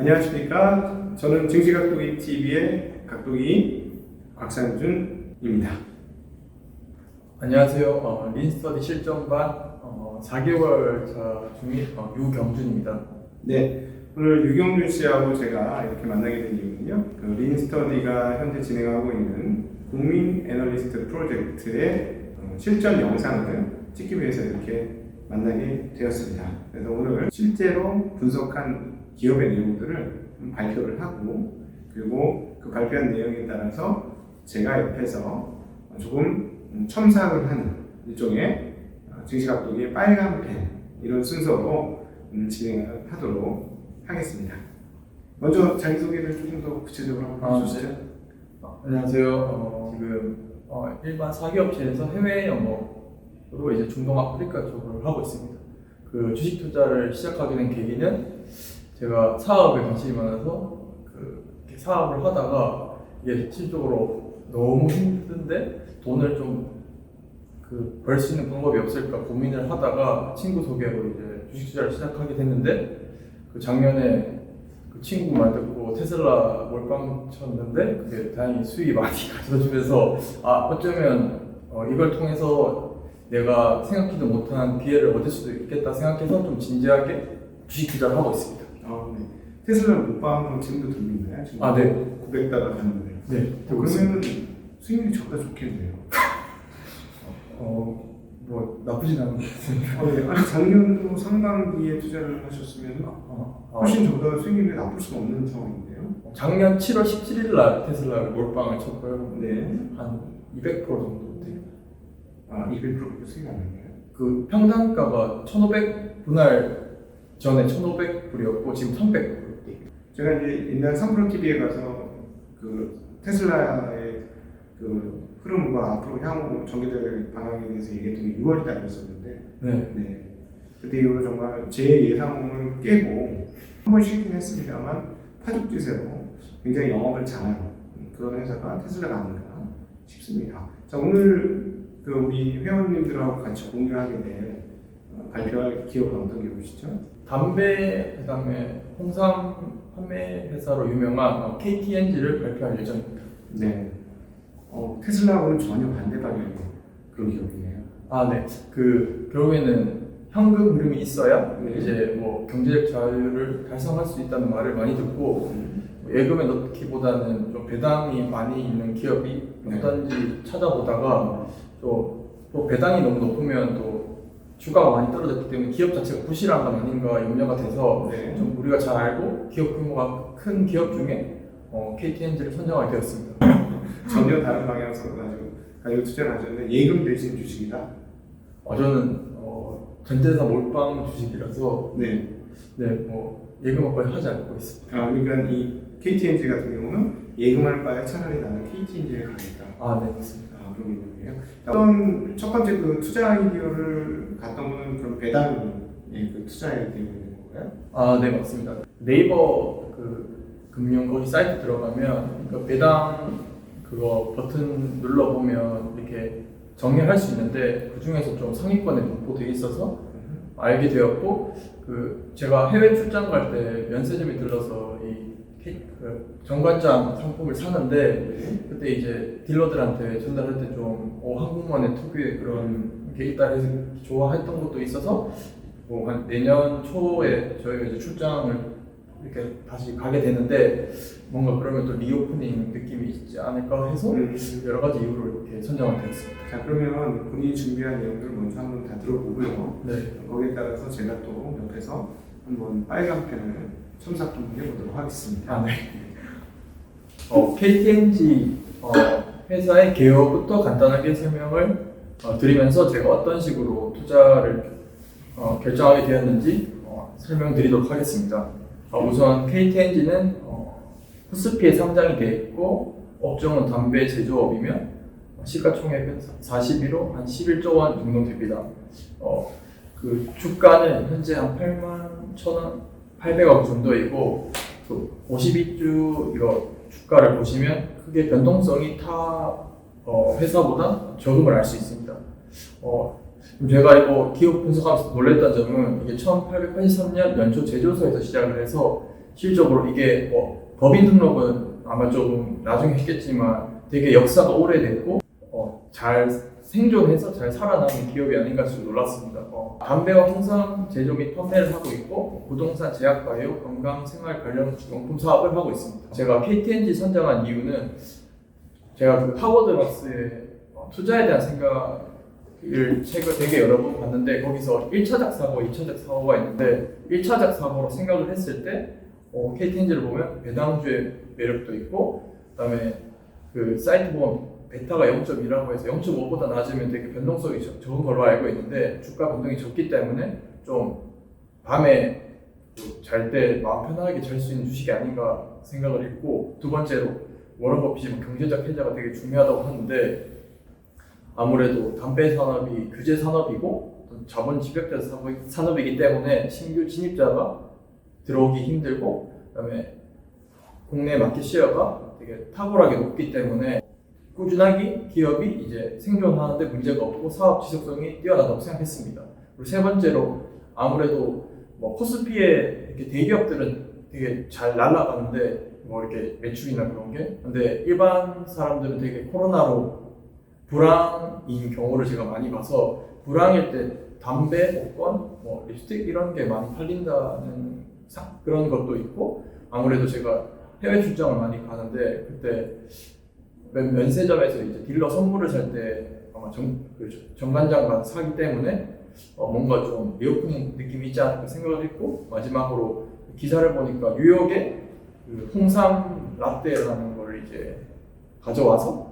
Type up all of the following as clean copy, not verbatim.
안녕하십니까. 저는 증시각도기 TV의 각도기 곽상준입니다. 안녕하세요. 린스터디 실전반 4개월 차 중인 유경준입니다. 네, 오늘 유경준 씨하고 제가 이렇게 만나게 된 이유는요. 그 린스터디가 현재 진행하고 있는 국민 애널리스트 프로젝트의 실전 영상을 찍기 위해서 이렇게 만나게 되었습니다. 그래서 오늘 실제로 분석한 기업의 내용들을 발표를 하고, 그리고 그 발표한 내용에 따라서 제가 옆에서 조금 첨삭을 하는 일종의 증시각도기의 빨간 펜, 이런 순서로 진행을 하도록 하겠습니다. 먼저 자기소개를 조금 더 구체적으로 한번 해주시죠. 네. 안녕하세요. 지금 일반 사기업체에서 해외 영업으로 이제 중동 아프리카 쪽을 하고 있습니다. 그 주식 투자를 시작하게 된 계기는 제가 사업에 관심이 많아서 이렇게 사업을 하다가 이게 실질적으로 너무 힘든데 돈을 좀 벌 수 있는 방법이 없을까 고민을 하다가 친구 소개로 이제 주식 투자를 시작하게 됐는데, 그 작년에 그 친구 말 듣고 테슬라 몰빵 쳤는데 그게 다행히 수익이 많이 가져주면서 어쩌면 이걸 통해서 내가 생각지도 못한 기회를 얻을 수도 있겠다 생각해서 좀 진지하게 주식 투자를 하고 있습니다. 네. 테슬라 몰빵 지금도 들고 있나요? 지금 네. 900달러 가는데. 네. 그러면 수익률이 저보다 좋겠네요. 뭐 나쁘진 않은 것 같습니다. 네. 아니 작년도 상반기에 투자를 하셨으면 훨씬 저보다 수익률이 나쁠 수는 없는 상황인데요. 작년 7월 17일 날 테슬라를 몰빵을 쳤고요. 네. 한 200% 정도 돼요. 200% 수익이 안 나요? 그 평단가가 1,500 분할 전에 1,500불이었고 지금 1,300불. 제가 이제 옛날 3프로 TV에 가서 그 테슬라의 그 흐름과 앞으로 향후 전개될 방향에 대해서 얘기했던 게 6월 달이었었는데, 네. 그때 이후로 정말 제 예상을 깨고 한 번 쉬긴 했습니다만 파죽지세로 굉장히 영업을 잘하는 그런 회사가 테슬라가 아닌가 싶습니다. 자, 오늘 그 우리 회원님들하고 같이 공유하게 될 발표할 기업은 어떤 기업이시죠? 담배 그다음에 홍삼 판매 회사로 유명한 KTNG를 발표할 예정입니다. 네. 테슬라하고는 전혀 반대 방향의 그런 기업이네요. 네. 결국에는 현금 흐름이 있어야 네. 이제 뭐 경제적 자유를 달성할 수 있다는 말을 많이 듣고 예금에 넣기보다는 좀 배당이 많이 있는 기업이 어떤지 찾아보다가 또 배당이 너무 높으면 또 주가가 많이 떨어졌기 때문에 기업 자체가 부실한 건 아닌가 염려가 돼서 네. 좀 우리가 잘 알고 기업 규모가 큰 기업 중에 KTNG를 선정하게 되었습니다. 전혀 다른 방향으로 가지고 투자를 하셨는데 예금 대신 주식이다? 저는 전재산 몰빵 주식이라서 네. 뭐 예금업까지 하지 않고 있습니다. 그러니까 이 KTNG 같은 경우는 예금할 바에 차라리 나는 KTNG를 가겠다. 네, 맞습니다. 그런 의미예요. 어떤 첫 번째 그 투자 아이디어를 갖던 거는 그런 배당의 그 투자 아이디어가 있는 건가요? 네, 맞습니다. 네이버 금융 거기 사이트 들어가면 그 배당 그거 버튼 눌러보면 이렇게 정리할 수 있는데 그 중에서 좀 상위권에 분포되어 있어서 알게 되었고, 제가 해외 출장 갈 때 면세점에 들러서 정관장 상품을 사는데 그때 이제 딜러들한테 전달할 때 좀 한국만의 특유의 그런 게 있다 해서 좋아했던 것도 있어서 뭐 한 내년 초에 저희가 이제 출장을 이렇게 다시 가게 되는데 뭔가 그러면 또 리오프닝 느낌이 있지 않을까 해서 여러 가지 이유로 이렇게 선정을 되었습니다. 자, 그러면 본인이 준비한 내용들을 먼저 한번 다 들어보고요. 네. 거기에 따라서 제가 또 옆에서 한번 빨간 펜을 첨삭 좀 해보도록 하겠습니다. 네. KTNG 회사의 개요부터 간단하게 설명을 드리면서 제가 어떤 식으로 투자를 결정하게 되었는지 설명드리도록 하겠습니다. 우선 KTNG는 코스피에 상장이 되어 있고 업종은 담배 제조업이면 시가총액은 41호 한 11조 원 정도 됩니다. 주가는 현재 한 81,800억 정도이고 52주 이거 주가를 보시면 크게 변동성이 타 회사보다 적음을 알 수 있습니다. 제가 이거 기업 분석하면서 놀랬던 점은 이게 1883년 연초 제조소에서 시작을 해서 실질적으로 이게 뭐 법인 등록은 아마 조금 나중에 했겠지만 되게 역사가 오래됐고 잘 생존해서 잘 살아남은 기업이 아닌가 좀 놀랐습니다. 담배와 홍삼 제조 및 판매를 하고 있고 부동산 제약 바이오 건강 생활 관련 용품 사업을 하고 있습니다. 제가 KTNG 선정한 이유는 제가 그 하워드 박스에 투자에 대한 생각을 책을 되게 여러 번 봤는데 거기서 1차적 사고, 2차적 사고가 있는데 1차적 사고로 생각을 했을 때 KTNG를 보면 배당주의 매력도 있고 그다음에 그 사이트 보면 베타가 0.2라고 해서 0.5보다 낮으면 되게 변동성이 적은 걸로 알고 있는데 주가 변동이 적기 때문에 좀 밤에 잘 때 마음 편하게 잘 수 있는 주식이 아닌가 생각을 했고 두 번째로 워런 버핏이 경제적 해자가 되게 중요하다고 하는데 아무래도 담배 산업이 규제 산업이고 자본 집약된 산업이기 때문에 신규 진입자가 들어오기 힘들고 그다음에 국내 마켓 시어가 되게 탁월하게 높기 때문에 꾸준하게 기업이 이제 생존하는데 문제가 없고 사업 지속성이 뛰어나다고 생각했습니다. 그리고 세 번째로 아무래도 뭐 코스피에 이렇게 대기업들은 되게 잘 날아가는데 뭐 이렇게 매출이나 그런 게 근데 일반 사람들은 되게 코로나로 불황인 경우를 제가 많이 봐서 불황일 때 담배, 복권, 뭐 립스틱 이런 게 많이 팔린다는 그런 것도 있고 아무래도 제가 해외 출장을 많이 가는데 그때 면세점에서 이제 딜러 선물을 살 때 아마 정관장과 사기 때문에 뭔가 좀 리오프닝 느낌이 있지 않을까 생각을 했고 마지막으로 기사를 보니까 뉴욕에 그 홍삼 라떼라는 걸 이제 가져와서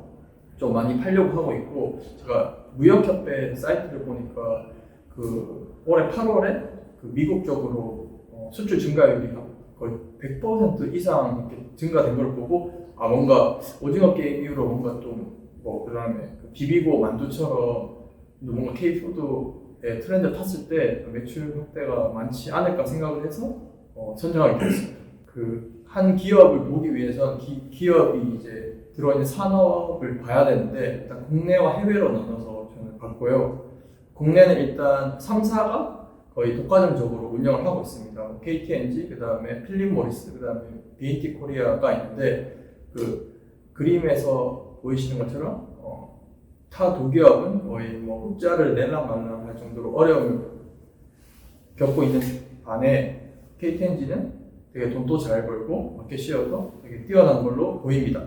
좀 많이 팔려고 하고 있고 제가 무역협회 사이트를 보니까 그 올해 8월에 그 미국 쪽으로 수출 증가율이 거의 100% 이상 이렇게 증가된 걸 보고 뭔가 오징어 게임 이후로 뭔가 좀 뭐 그다음에 비비고 만두처럼 뭔가 K푸드의 트렌드 탔을 때 매출 확대가 많지 않을까 생각을 해서 선정하게 됐습니다. 그 한 기업을 보기 위해선 기업이 이제 들어있는 산업을 봐야 되는데 일단 국내와 해외로 나눠서 저는 봤고요. 국내는 일단 3사가 거의 독과점적으로 운영을 하고 있습니다. KTNG, 그 다음에 필립 모리스, 그 다음에 BAT 코리아가 있는데 그 그림에서 보이시는 것처럼 타 두 기업은 거의 뭐 흑자를 내려말랑 할 정도로 어려움을 겪고 있는 반에 KTNG는 되게 돈도 잘 벌고 마켓 시어도 되게 뛰어난 걸로 보입니다.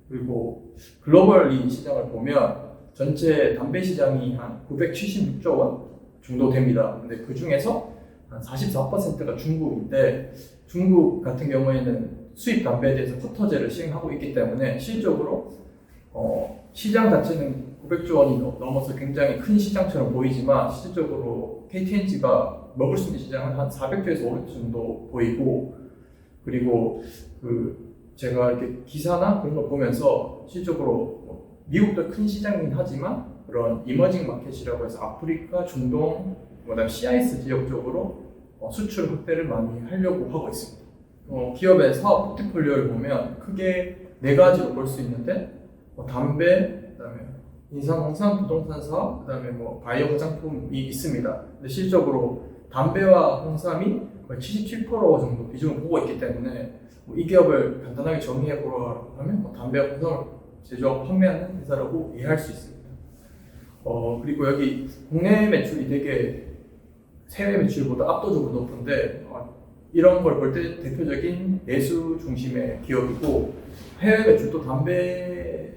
그리고 글로벌 시장을 보면 전체 담배 시장이 한 976조 원 정도 됩니다. 근데 그 중에서 한 44%가 중국인데 중국 같은 경우에는 수입 담배에 대해서 쿼터제를 시행하고 있기 때문에 실질적으로 시장 자체는 900조 원이 넘어서 굉장히 큰 시장처럼 보이지만 실질적으로 KTNG가 먹을 수 있는 시장은 한 400조에서 500조 정도 보이고 그리고 그 제가 이렇게 기사나 그런 걸 보면서 실질적으로 미국도 큰 시장이긴 하지만 그런 이머징 마켓이라고 해서 아프리카, 중동, 그다음 CIS 지역 쪽으로 수출 확대를 많이 하려고 하고 있습니다. 기업의 사업 포트폴리오를 보면 크게 네 가지로 볼 수 있는데 담배, 그다음에 인삼홍삼 부동산 사업, 그다음에 뭐 바이오 화장품이 있습니다. 근데 실질적으로 담배와 홍삼이 거의 77% 정도 비중을 보고 있기 때문에 이 기업을 간단하게 정의해 보라고 하면 담배와 홍삼을 제조하고 판매하는 회사라고 이해할 수 있습니다. 그리고 여기 국내 매출이 되게 해외 매출보다 압도적으로 높은데 이런 걸 볼 때 대표적인 내수 중심의 기업이고 해외 매출도 담배와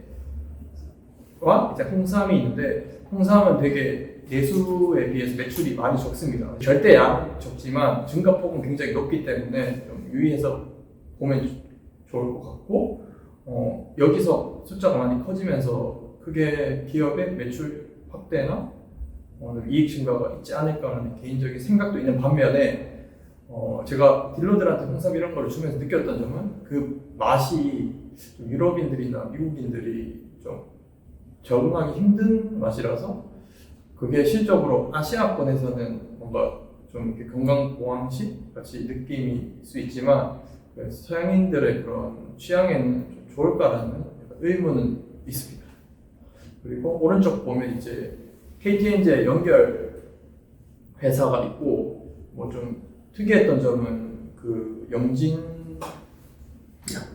이제 홍삼이 있는데 홍삼은 되게 내수에 비해서 매출이 많이 적습니다. 절대 양 적지만 증가폭은 굉장히 높기 때문에 좀 유의해서 보면 좋을 것 같고 여기서 숫자가 많이 커지면서 크게 기업의 매출 확대나 이익 증가가 있지 않을까라는 개인적인 생각도 있는 반면에 제가 딜러들한테 홍삼 이런 걸 주면서 느꼈던 점은 그 맛이 좀 유럽인들이나 미국인들이 좀 적응하기 힘든 맛이라서 그게 실적으로 아시아권에서는 뭔가 좀 이렇게 건강보완식 같이 느낌일 수 있지만 서양인들의 그런 취향에는 좀 좋을까라는 의문은 있습니다. 그리고 오른쪽 보면 이제 KTNG의 연결 회사가 있고 뭐 좀 특이했던 점은 그 영진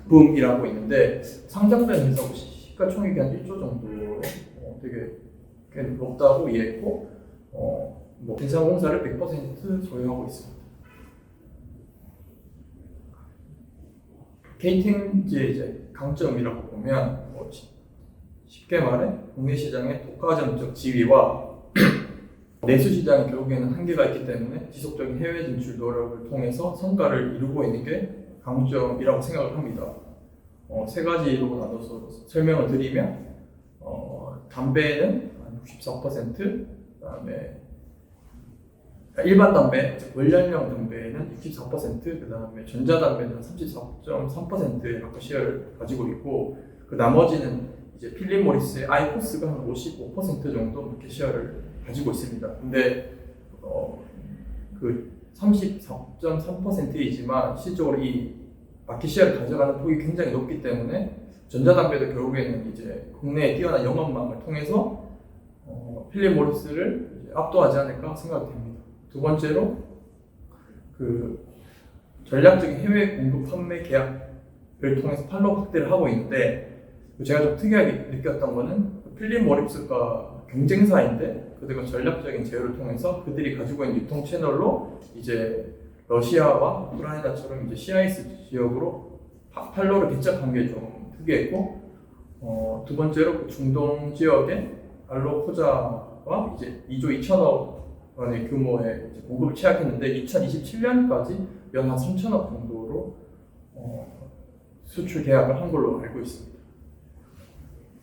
붐이라고 있는데 상장된 회사고 시가총액이 한 1조 정도로 되게 꽤 높다고 이해했고 뭐 인삼공사를 100% 소유하고 있습니다. KTNG의 이제 강점이라고 보면 쉽게 말해 국내 시장의 독과점적 지위와 내수 시장이 결국에는 한계가 있기 때문에 지속적인 해외 진출 노력을 통해서 성과를 이루고 있는 게 강점이라고 생각을 합니다. 세 가지로 나눠서 설명을 드리면 담배는 한 64%, 그다음에 일반 담배, 원료형 담배는 64%, 그다음에 전자담배는 34.3%의 마켓 쉐어를 가지고 있고, 그 나머지는 이제 필립 모리스의 아이코스가 한 55% 정도 마켓 쉐어를 가지고 있습니다. 근데 그 34.3%이지만 실질적으로 이 마켓 쉐어를 가져가는 폭이 굉장히 높기 때문에 전자담배도 결국에는 이제 국내에 뛰어난 영업망을 통해서 필립 모리스를 압도하지 않을까 생각됩니다. 두 번째로 그 전략적인 해외 공급 판매 계약을 통해서 판로 확대를 하고 있는데, 제가 좀 특이하게 느꼈던 거는 필립 모리스가 경쟁사인데 그들과 전략적인 제휴를 통해서 그들이 가지고 있는 유통 채널로 이제 러시아와 우크라이나처럼 이제 CIS 지역으로 판로를 개척한 게 좀 특이했고, 두 번째로 그 중동 지역의 알로코자와 이제 2조 2천억 원의 규모의 이제 공급을 취약했는데 2027년까지 연 한 3천억 정도로 수출 계약을 한 걸로 알고 있습니다.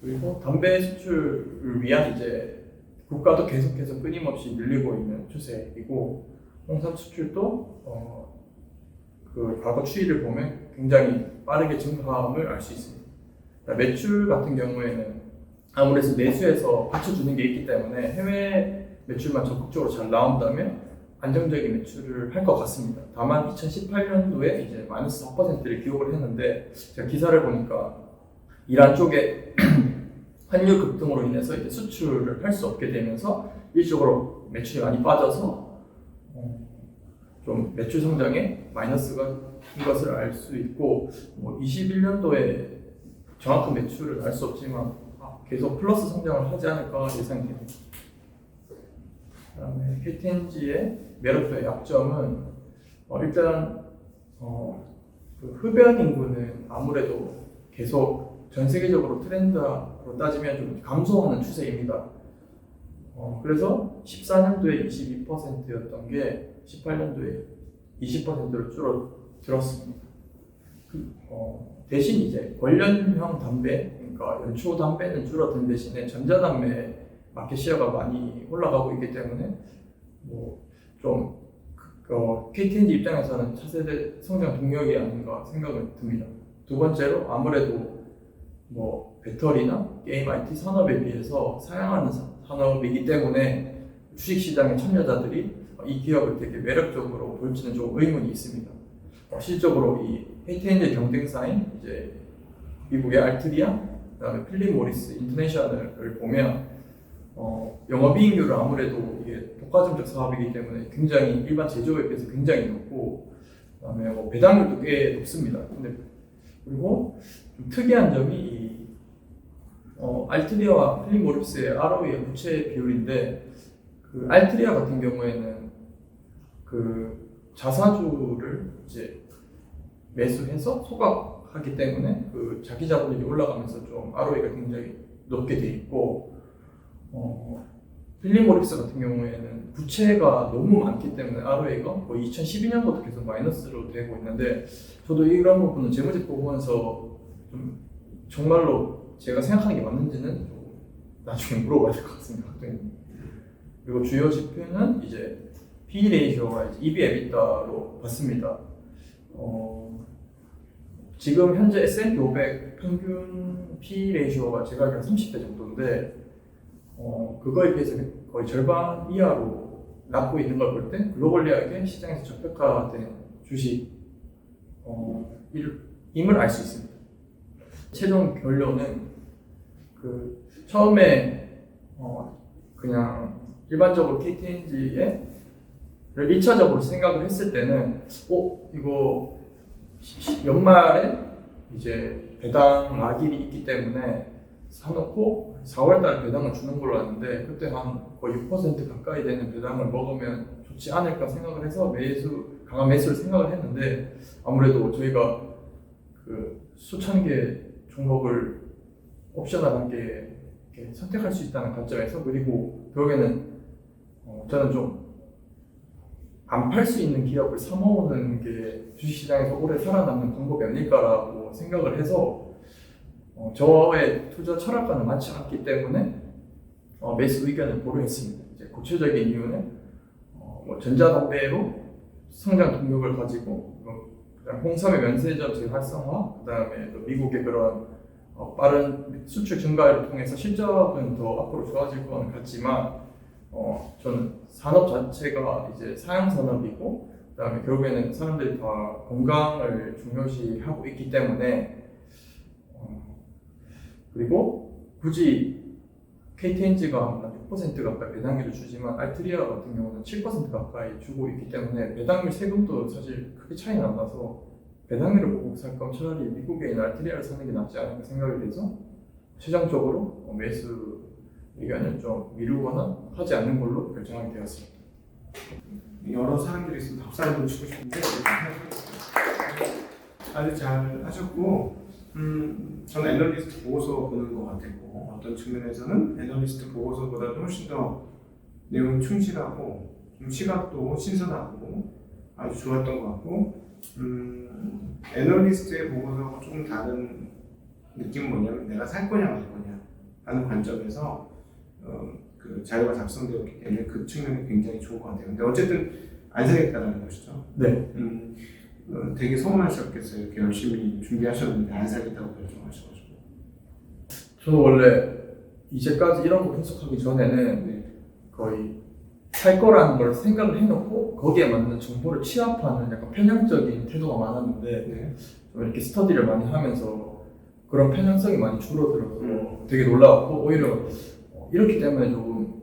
그리고 담배 수출을 위한 이제 국가도 계속해서 끊임없이 늘리고 있는 추세이고, 홍삼 수출도 그 과거 추이를 보면 굉장히 빠르게 증가함을 알 수 있습니다. 매출 같은 경우에는 아무래도 내수에서 받쳐주는 게 있기 때문에 해외 매출만 적극적으로 잘 나온다면 안정적인 매출을 할 것 같습니다. 다만 2018년도에 이제 마이너스 4%를 기록을 했는데, 제가 기사를 보니까 이란 쪽에 환율 급등으로 인해서 이제 수출을 할 수 없게 되면서 일시적으로 매출이 많이 빠져서 좀 매출 성장에 마이너스가 인 것을 알 수 있고, 21년도에 정확한 매출을 알 수 없지만 계속 플러스 성장을 하지 않을까 예상이 됩니다. 그다음에 KTNG의 메리트의 약점은 일단 그 흡연 인구는 아무래도 계속 전 세계적으로 트렌드로 따지면 좀 감소하는 추세입니다. 그래서 14년도에 22%였던 게 18년도에 20%로 줄어들었습니다. 대신 이제 관련형 담배, 그러니까 연초 담배는 줄어든 대신에 전자담배 마켓 시어가 많이 올라가고 있기 때문에 좀 KTNG 입장에서는 차세대 성장 동력이 아닌가 생각을 듭니다. 두 번째로 아무래도 배터리나 게임 IT 산업에 비해서 사양하는 산업이기 때문에 주식시장의 참여자들이 이 기업을 되게 매력적으로 볼지는 좀 의문이 있습니다. 실적으로 이 KTNG 경쟁사인 이제 미국의 알트리아, 그다음에 필립 모리스 인터내셔널을 보면 영업이익률은 아무래도 이게 독과점적 사업이기 때문에 굉장히 일반 제조업에 비해서 굉장히 높고, 그다음에 배당률도 꽤 높습니다. 근데 그리고 좀 특이한 점이 이 알트리아와 필립 모리스의 ROE의 부채 비율인데, 그 알트리아 같은 경우에는 그 자사주를 이제 매수해서 소각하기 때문에 그 자기 자본율이 올라가면서 좀 ROE가 굉장히 높게 돼 있고, 필립 모리스 같은 경우에는 부채가 너무 많기 때문에 ROE가 거의 2012년부터 계속 마이너스로 되고 있는데, 저도 이런 부분은 재무제표 보면서 좀 정말로 제가 생각하는 게 맞는지는 나중에 물어봐야 될 것 같습니다. 그리고 주요 지표는 이제 P/E 레이쇼와 EV EBITDA로 봤습니다. 지금 현재 S&P 500 평균 P/E 레이쇼가 제가 알기로 30배 정도인데, 그거에 비해서 거의 절반 이하로 낮고 있는 걸 볼 때 글로벌리하게 시장에서 적백화된 주식 임을 알 수 있습니다. 최종 결론은 그 처음에 그냥 일반적으로 KTNG를 1차적으로 생각을 했을 때는 이거 연말에 이제 배당 락일이 있기 때문에 사놓고 4월달에 배당을 주는 걸로 아는데 그때 한 거의 6% 가까이 되는 배당을 먹으면 좋지 않을까 생각을 해서 강한 매수를 생각을 했는데 아무래도 저희가 그 수천 개 종목을 옵셔널하게 이렇게 선택할 수 있다는 관점에서 그리고 결국에는 저는 좀 안 팔 수 있는 기업을 사모으는 게 주식시장에서 오래 살아남는 방법이 아닐까라고 생각을 해서 저의 투자 철학과는 맞지 않기 때문에 매수 의견을 보류했습니다. 이제 구체적인 이유는 전자담배로 성장 동력을 가지고 그다음 홍삼의 면세점 재활성화, 그다음에 또 미국의 그런 빠른 수출 증가를 통해서 실적은 더 앞으로 좋아질 것 같지만 저는 산업 자체가 이제 사양 산업이고 그다음에 결국에는 사람들이 다 건강을 중요시하고 있기 때문에 그리고 굳이 KTNG가 6% 가까이 배당률을 주지만 알트리아 같은 경우는 7% 가까이 주고 있기 때문에 배당률 세금도 사실 크게 차이는 안 나서 배당률을 보고 살 거면 차라리 미국에 있는 알트리아를 사는 게 낫지 않을까 생각이 돼서 최종적으로 매수 의견을 좀 미루거나 하지 않는 걸로 결정하게 되었습니다. 여러 사람들이 있으면 박수 좀 치고 싶은데 아주 잘 하셨고 저는 애널리스트 보고서 보는 것 같았고 어떤 측면에서는 애널리스트 보고서보다도 훨씬 더 내용이 충실하고 좀 시각도 신선하고 아주 좋았던 것 같고 애널리스트의 보고서하고 조금 다른 느낌은 뭐냐면 내가 살 거냐 말 거냐 하는 관점에서 그 자료가 작성되었기 때문에 그 측면이 굉장히 좋은 것 같아요. 근데 어쨌든 안 사겠다는 것이죠. 네. 되게 서운하셨겠어요. 이렇게 열심히 준비하셨는데 안 사겠다고 결정하셔가지고. 저는 원래 이제까지 이런 거 분석하기 전에는 거의 살 거라는 걸 생각을 해놓고 거기에 맞는 정보를 취합하는 약간 편향적인 태도가 많았는데 좀 이렇게 스터디를 많이 하면서 그런 편향성이 많이 줄어들어서 되게 놀라웠고 오히려 이렇기 때문에 조금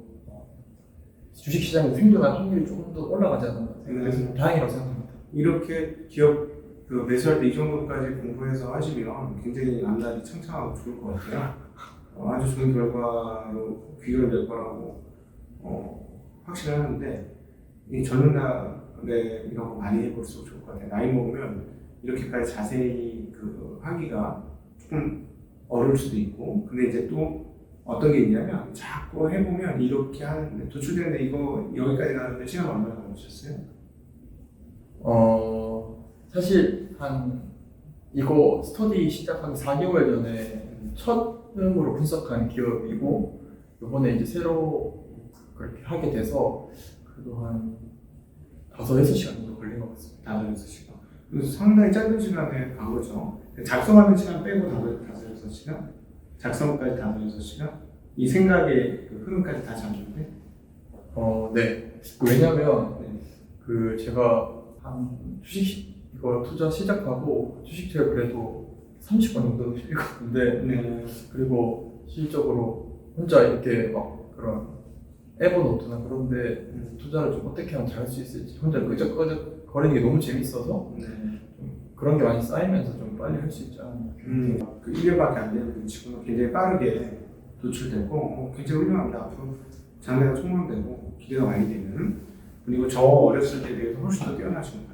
주식시장에서 생존할 확률이 조금 더 올라가지 않았나 그래서 다행이라고 생각합니다. 이렇게 기업 매수할 때 이 정도까지 공부해서 하시면 굉장히 앞날이 창창하고 좋을 것 같아요. 아주 좋은 결과로 귀결될 거라고 확신하는데 이 젊은 날에 이런 거 많이 해볼수록 좋을 것 같아요. 나이 먹으면 이렇게까지 자세히 하기가 조금 어려울 수도 있고 근데 이제 또 어떤 게 있냐면 자꾸 해보면 이렇게 하는데 도출되는데 이거 여기까지 가는데 시간 얼마나 걸리셨어요? 사실 이거 스터디 시작한 4개월 전에 처음으로 분석한 기업이고 이번에 이제 새로 그렇게 하게 돼서 그래도 한 5-6시간 정도 걸린 것 같습니다. 5-6시간. 그래서 상당히 짧은 시간에 간 거죠. 작성하는 시간 빼고 5-6시간? 작성까지 5-6시간? 이 생각의 흐름까지 다 잡는데? 네. 왜냐면 제가 이거 투자 시작하고 주식책 그래도 30권 정도 읽었는데 그리고 실질적으로 혼자 이렇게 막 그런 에버노트나 그런데 투자를 좀 어떻게 하면 잘할 수 있을지 혼자 끄적끄적 거리는 게 너무 재밌어서 좀 그런 게 많이 쌓이면서 좀 빨리 할 수 있지 않나. 그 1년밖에 안 되는 친구는 굉장히 빠르게 도출되고 굉장히 훌륭합니다. 앞으로 장래가 촉망되고 기대가 많이 되는 그리고 저 어렸을 때에 비해서 훨씬 더 뛰어나신